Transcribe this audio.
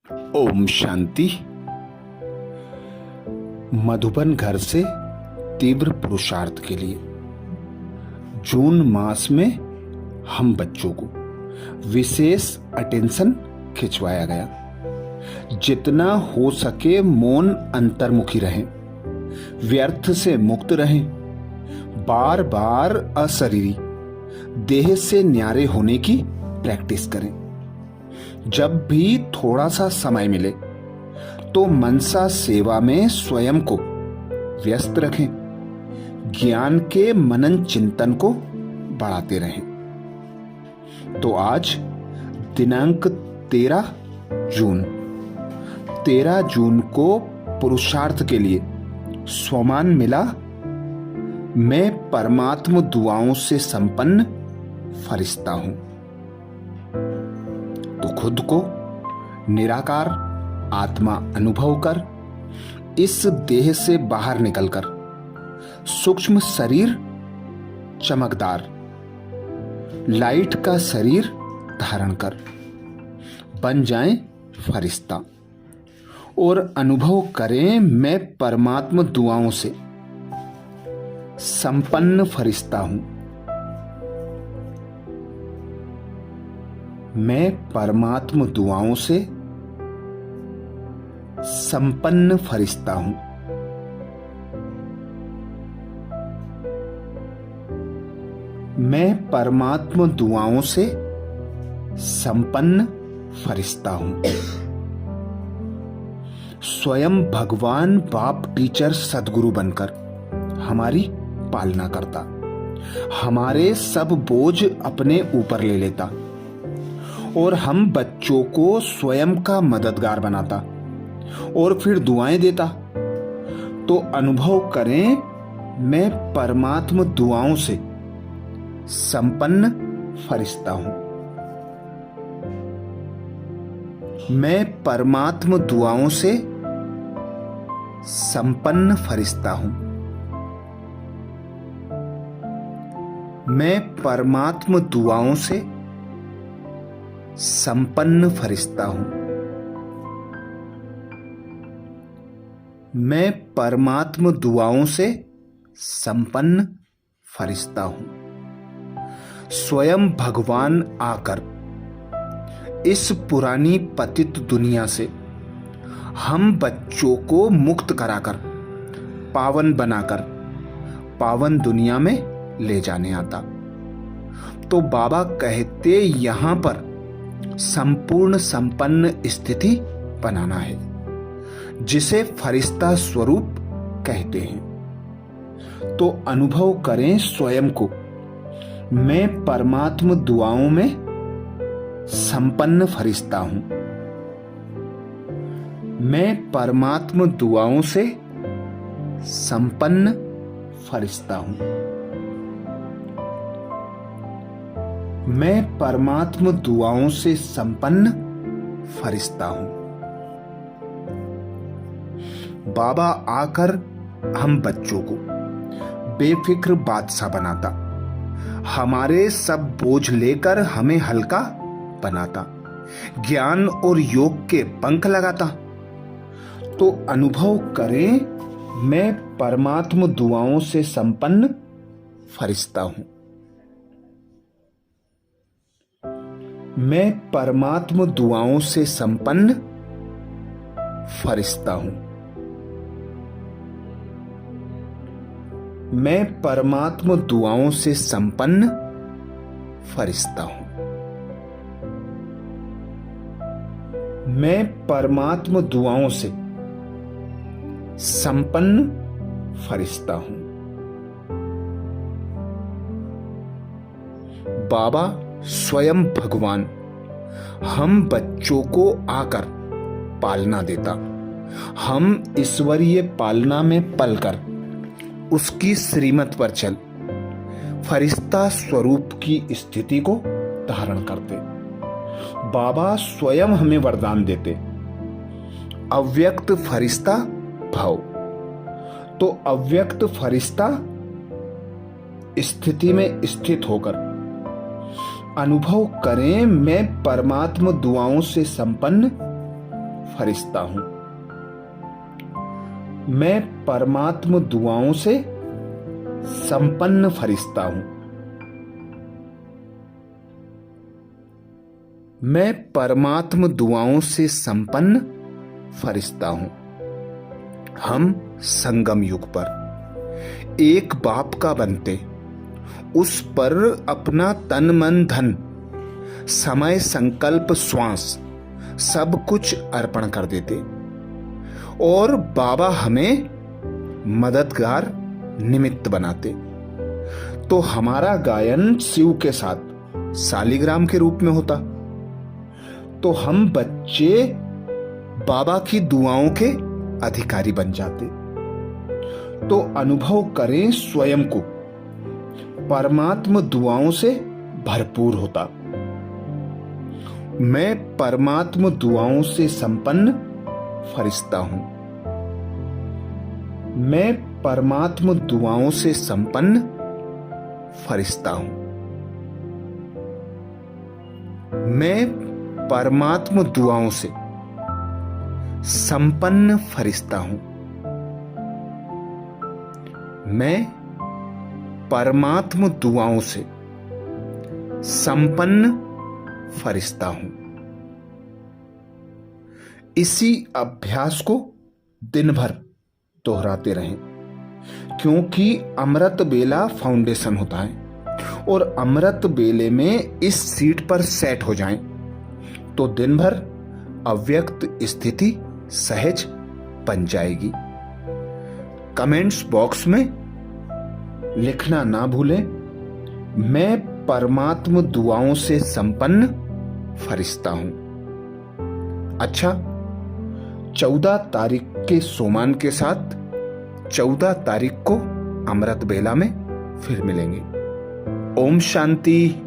ओम शांति। मधुबन घर से तीव्र पुरुषार्थ के लिए जून मास में हम बच्चों को विशेष अटेंशन खिंचवाया गया। जितना हो सके मौन अंतर्मुखी रहें, व्यर्थ से मुक्त रहें, बार बार अशरीरी देह से न्यारे होने की प्रैक्टिस करें। जब भी थोड़ा सा समय मिले तो मनसा सेवा में स्वयं को व्यस्त रखें, ज्ञान के मनन चिंतन को बढ़ाते रहें। तो आज दिनांक 13 जून को पुरुषार्थ के लिए स्वमान मिला। मैं परमात्म दुआओं से संपन्न फरिश्ता हूं। तो खुद को निराकार आत्मा अनुभव कर इस देह से बाहर निकलकर सूक्ष्म शरीर, चमकदार लाइट का शरीर धारण कर बन जाएं फरिश्ता और अनुभव करें मैं परमात्म दुआओं से संपन्न फरिश्ता हूं। मैं परमात्म दुआओं से संपन्न फरिश्ता हूं। मैं परमात्म दुआओं से संपन्न फरिश्ता हूं। स्वयं भगवान बाप टीचर सदगुरु बनकर हमारी पालना करता, हमारे सब बोझ अपने ऊपर ले लेता और हम बच्चों को स्वयं का मददगार बनाता और फिर दुआएं देता। तो अनुभव करें मैं परमात्म दुआओं से संपन्न फरिश्ता हूं। मैं परमात्म दुआओं से संपन्न फरिश्ता हूं। मैं परमात्म दुआओं से संपन्न फरिश्ता हूं। मैं परमात्म दुआओं से संपन्न फरिश्ता हूं। स्वयं भगवान आकर इस पुरानी पतित दुनिया से हम बच्चों को मुक्त कराकर पावन बनाकर पावन दुनिया में ले जाने आता। तो बाबा कहते यहां पर संपूर्ण संपन्न स्थिति बनाना है, जिसे फरिश्ता स्वरूप कहते हैं। तो अनुभव करें स्वयं को मैं परमात्म दुआओं में संपन्न फरिश्ता हूं। मैं परमात्म दुआओं से संपन्न फरिश्ता हूं। मैं परमात्म दुआओं से संपन्न फरिश्ता हूं। बाबा आकर हम बच्चों को बेफिक्र बादशाह बनाता, हमारे सब बोझ लेकर हमें हल्का बनाता, ज्ञान और योग के पंख लगाता। तो अनुभव करें मैं परमात्म दुआओं से संपन्न फरिश्ता हूं। मैं परमात्म दुआओं से संपन्न फरिश्ता हूं। मैं परमात्म दुआओं से संपन्न फरिश्ता हूं। मैं परमात्म दुआओं से संपन्न फरिश्ता हूं। बाबा स्वयं भगवान हम बच्चों को आकर पालना देता, हम ईश्वरीय पालना में पलकर उसकी श्रीमत पर चल फरिश्ता स्वरूप की स्थिति को धारण करते। बाबा स्वयं हमें वरदान देते अव्यक्त फरिश्ता भव। तो अव्यक्त फरिश्ता स्थिति में स्थित होकर अनुभव करें मैं परमात्म दुआओं से संपन्न फरिश्ता हूं। मैं परमात्म दुआओं से संपन्न फरिश्ता हूं। मैं परमात्म दुआओं से संपन्न फरिश्ता हूं। हम संगम युग पर एक बाप का बनते, उस पर अपना तन मन धन समय संकल्प श्वास सब कुछ अर्पण कर देते और बाबा हमें मददगार निमित्त बनाते, तो हमारा गायन शिव के साथ शालिग्राम के रूप में होता, तो हम बच्चे बाबा की दुआओं के अधिकारी बन जाते। तो अनुभव करें स्वयं को परमात्म दुआओं से भरपूर होता। मैं परमात्म दुआओं से संपन्न फरिश्ता हूं। मैं परमात्म दुआओं से संपन्न फरिश्ता हूं। मैं परमात्म दुआओं से संपन्न फरिश्ता हूं। मैं परमात्म दुआओं से संपन्न फरिश्ता हूं। इसी अभ्यास को दिन भर दोहराते रहें, क्योंकि अमृत बेला फाउंडेशन होता है और अमृत बेले में इस सीट पर सेट हो जाएं तो दिन भर अव्यक्त स्थिति सहज बन जाएगी। कमेंट्स बॉक्स में लिखना ना भूलें, मैं परमात्म दुआओं से संपन्न फरिश्ता हूं। अच्छा, 14 तारीख के सोमान के साथ 14 तारीख को अमृत बेला में फिर मिलेंगे। ओम शांति।